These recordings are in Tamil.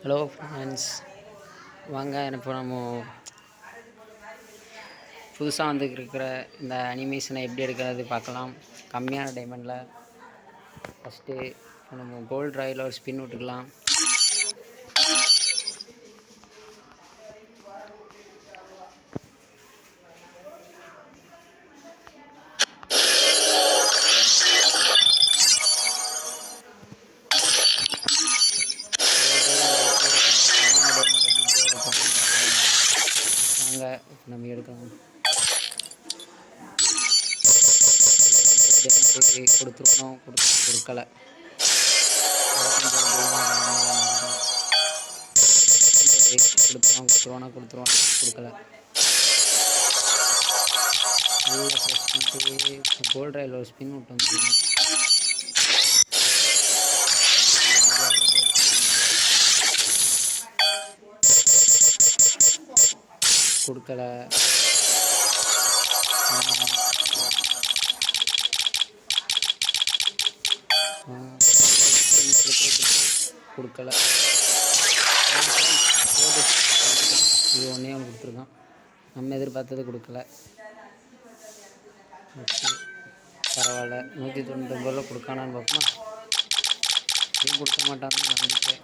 ஹலோ ஃப்ரெண்ட்ஸ், வாங்க இப்போ நம்ம புதுசாக வந்துருக்கிற இந்த அனிமேஷனை எப்படி எடுக்கிறது பார்க்கலாம். கம்மியான டைமண்டில் ஃபஸ்ட்டு நம்ம கோல்டு ராயில் ஒரு ஸ்பின் விட்டுக்கலாம். வாங்க நம்ம எடுக்கலாம். கொடுத்துருவோம், கொடுக்கலை. கொடுத்துருவோம் கொடுக்கலை. நல்லா சர்ச் பண்ணிட்டு கோல்டு ராயில் ஒரு ஸ்பின் விட்டு வந்துடுவோம். கொடுக்கலை. கொடுக்கலை. இது ஒன்றே ஒன்று கொடுத்துருக்கான். நம்ம எதிர்பார்த்தது கொடுக்கல. ஓகே, பரவாயில்ல. 199 கொடுக்கானான்னு பார்ப்போமா? இதுவும் கொடுக்க மாட்டான்னு நம்பிக்கை.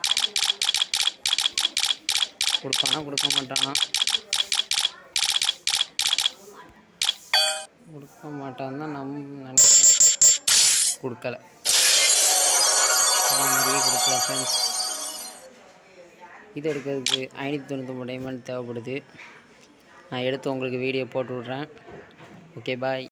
கொடுப்பானா கொடுக்க மாட்டானா? கொடுக்க மாட்டான்னு தான் நினைக்கிறேன். கொடுக்கலை. நிறைய கொடுக்கல ஃப்ரெண்ட்ஸ். இது எடுக்கிறதுக்கு 599 டைமண்ட் தேவைப்படுது. நான் எடுத்து உங்களுக்கு வீடியோ போட்டு விட்றேன். ஓகே, பாய்.